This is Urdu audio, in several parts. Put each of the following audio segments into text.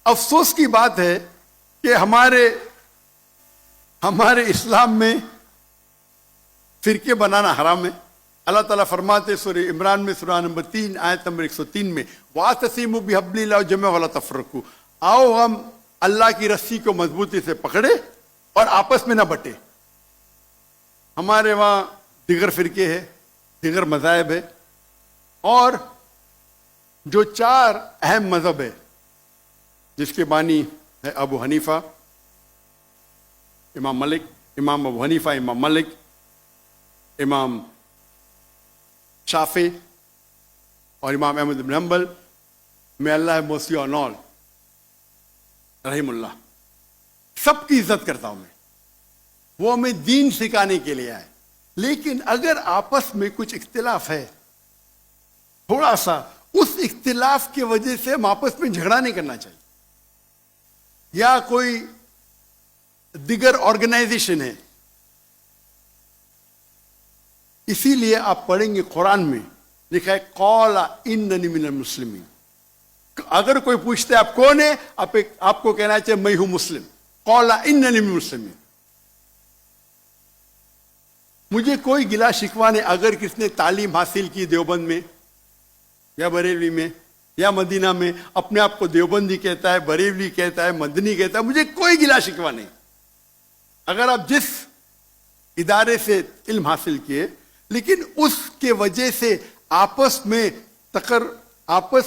افسوس کی بات ہے کہ ہمارے اسلام میں فرقے بنانا حرام ہے. اللہ تعالیٰ فرماتے سورہ عمران میں سورہ نمبر 3 آیت نمبر 103 میں وَاعْتَصِمُوا بِحَبْلِ اللَّهِ جَمِيعًا وَلَا تَفَرَّقُوا، آؤ ہم اللہ کی رسی کو مضبوطی سے پکڑے اور آپس میں نہ بٹے. ہمارے وہاں دیگر فرقے ہیں، دیگر مذاہب ہے، اور جو 4 اہم مذہب ہے جس کے بانی ہے ابو حنیفہ، امام ابو حنیفہ، امام مالک، امام شافعی اور امام احمد بن حنبل، میں اللہ موسی اور نول رحم اللہ، سب کی عزت کرتا ہوں میں. وہ ہمیں دین سکھانے کے لیے آئے. لیکن اگر آپس میں کچھ اختلاف ہے تھوڑا سا، اس اختلاف کی وجہ سے ہم آپس میں جھگڑا نہیں کرنا چاہیے. یا کوئی دیگر آرگنائزیشن ہے، اسی لیے آپ پڑھیں گے قرآن میں لکھا ہے قال اننی من المسلمین. اگر کوئی پوچھتا ہے آپ کون ہے، آپ کو کہنا چاہیے میں ہوں مسلم. قال اننی من المسلمین. مجھے کوئی گلا شکوہ نہیں اگر کس نے تعلیم حاصل کی دیوبند میں یا بریلوی میں یا مدینہ میں، اپنے آپ کو دیوبندی کہتا ہے، بریلوی کہتا ہے، مدنی کہتا ہے، مجھے کوئی گلا شکوہ نہیں. اگر آپ جس ادارے سے علم حاصل کیے، لیکن اس کے وجہ سے آپس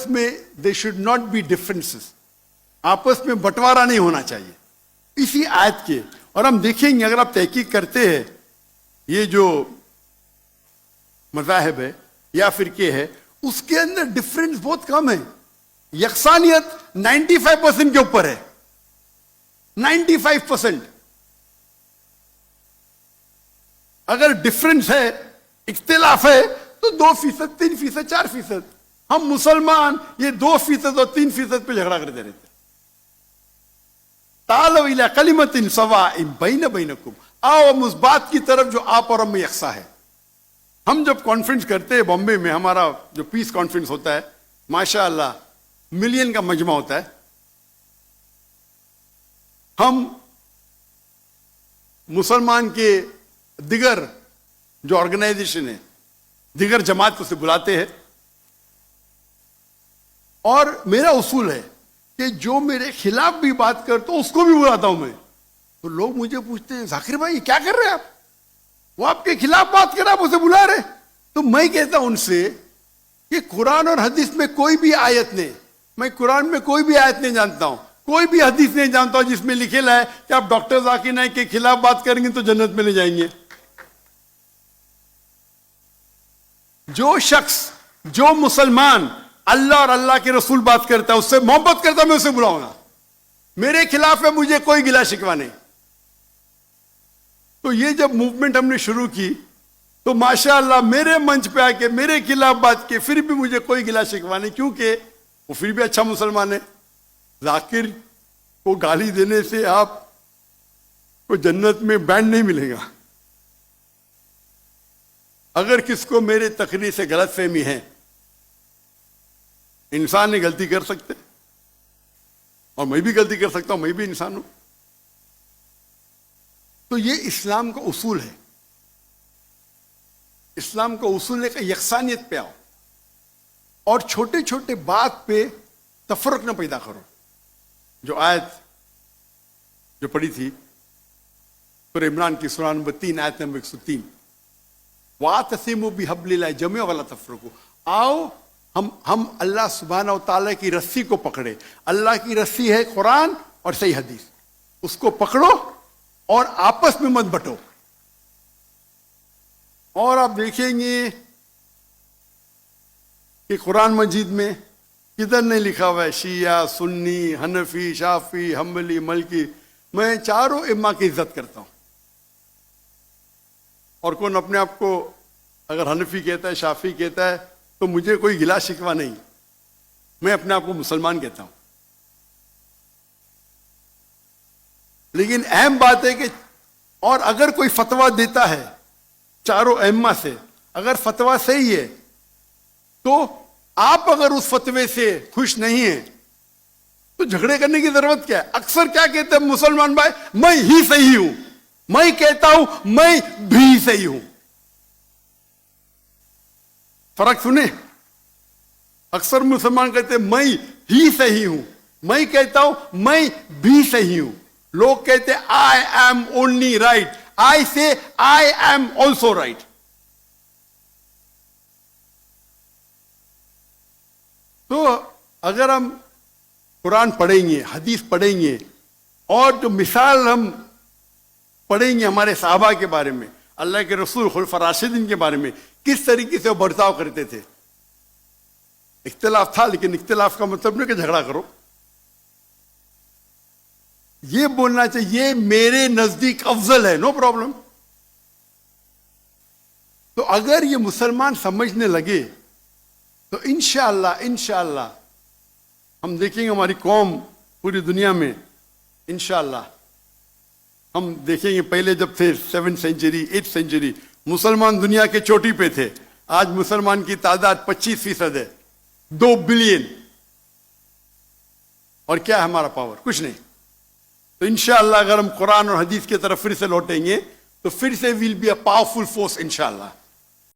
میں they should not be differences, آپس میں بٹوارا نہیں ہونا چاہیے اسی آیت کے. اور ہم دیکھیں گے اگر آپ تحقیق کرتے ہیں یہ جو مذاہب ہے یا فرقے ہے، اس کے اندر ڈفرینس بہت کم ہے. یکسانیت 95% کے اوپر ہے، 95%. اگر ڈفرینس ہے، اختلاف ہے، تو 2%، 3%، 4%. ہم مسلمان یہ 2% اور 3% پہ جھگڑا کرتے رہتے. تعالوا الی کلمۃ سواء بین بینکم، آؤ ہم اس بات کی طرف جو آپ اور ہم میں یکساں ہے. ہم جب کانفرنس کرتے ہیں بامبے میں، ہمارا جو پیس کانفرنس ہوتا ہے، ماشاء اللہ ملین کا مجمع ہوتا ہے. ہم مسلمان کے دیگر جو آرگنائزیشن ہے، دیگر جماعت کو سے بلاتے ہیں، اور میرا اصول ہے کہ جو میرے خلاف بھی بات کرتا ہوں اس کو بھی بلاتا ہوں میں. تو لوگ مجھے پوچھتے ہیں ذاکر بھائی کیا کر رہے ہیں آپ، وہ آپ کے خلاف بات کر رہے آپ اسے بلا رہے. تو میں کہتا ہوں ان سے کہ قرآن اور حدیث میں کوئی بھی آیت نہیں، میں قرآن میں کوئی بھی آیت نہیں جانتا ہوں، کوئی بھی حدیث نہیں جانتا ہوں جس میں لکھے ہے کہ آپ ڈاکٹر ذاکر نائک کے خلاف بات کریں گے تو جنت میں لے جائیں گے. جو شخص، جو مسلمان اللہ اور اللہ کے رسول بات کرتا ہے، اس سے محبت کرتا ہے، میں اسے بلاؤں گا. میرے خلاف ہے، مجھے کوئی گلا شکوہ نہیں. تو یہ جب موومنٹ ہم نے شروع کی تو ماشاءاللہ میرے منچ پہ آ کے میرے خلاف بات کی، پھر بھی مجھے کوئی گلا شکوہ نہیں، کیونکہ وہ پھر بھی اچھا مسلمان ہے. ذاکر کو گالی دینے سے آپ کو جنت میں بینڈ نہیں ملے گا. اگر کس کو میرے تقریر سے غلط فہمی ہے، انسان نے غلطی کر سکتے، اور میں بھی غلطی کر سکتا ہوں، میں بھی انسان ہوں. تو یہ اسلام کا اصول ہے. اسلام کا اصول ہے کہ یکسانیت پہ آؤ اور چھوٹے چھوٹے بات پہ تفرق نہ پیدا کرو. جو آیت جو پڑھی تھی سورہ عمران کی سورہ نمبر 3 آیت نمبر 103، وَاعْتَصِمُوا بِحَبْلِ اللَّهِ جَمِيعًا وَلَا تَفَرَّقُوا. آؤ ہم اللہ سبحانہ و تعالیٰ کی رسی کو پکڑے. اللہ کی رسی ہے قرآن اور صحیح حدیث، اس کو پکڑو اور آپس میں مت بٹو. اور آپ دیکھیں گے کہ قرآن مجید میں کدھر نہیں لکھا ہوا ہے شیعہ، سنی، حنفی، شافعی، حنبلی، مالکی. میں چاروں ائمہ کی عزت کرتا ہوں. اور کون اپنے آپ کو اگر حنفی کہتا ہے، شافعی کہتا ہے، تو مجھے کوئی گلا شکوہ نہیں، میں اپنے آپ کو مسلمان کہتا ہوں. لیکن اہم بات ہے کہ اور اگر کوئی فتویٰ دیتا ہے چاروں ائمہ سے، اگر فتویٰ صحیح ہے تو آپ اگر اس فتوے سے خوش نہیں ہیں تو جھگڑے کرنے کی ضرورت کیا ہے؟ اکثر کیا کہتے ہیں مسلمان بھائی، میں ہی صحیح ہوں، میں کہتا ہوں میں بھی صحیح ہوں. فرق سنیں، اکثر مسلمان کہتے ہیں میں ہی صحیح ہوں، میں کہتا ہوں میں بھی صحیح ہوں. لوگ کہتے ہیں آئی ایم اونلی رائٹ، آئی سے آئی ایم آلسو رائٹ. تو اگر ہم قرآن پڑھیں گے، حدیث پڑھیں گے، اور جو مثال ہم پڑھیں گے ہمارے صحابہ کے بارے میں، اللہ کے رسول خلفاء راشدین کے بارے میں، کس طریقے سے وہ برتاؤ کرتے تھے. اختلاف تھا، لیکن اختلاف کا مطلب نہیں کہ جھگڑا کرو. یہ بولنا چاہیے یہ میرے نزدیک افضل ہے، نو پرابلم. تو اگر یہ مسلمان سمجھنے لگے تو انشاءاللہ ہم دیکھیں گے ہماری قوم پوری دنیا میں، انشاءاللہ ہم دیکھیں گے. پہلے جب تھے 7th سینچری 8th سینچری مسلمان دنیا کے چوٹی پہ تھے، آج مسلمان کی تعداد 25% ہے، 2 بلین. اور کیا ہے ہمارا پاور؟ کچھ نہیں. تو انشاءاللہ اگر ہم قرآن اور حدیث کی طرف پھر سے لوٹیں گے تو پھر سے will be a powerful force انشاءاللہ.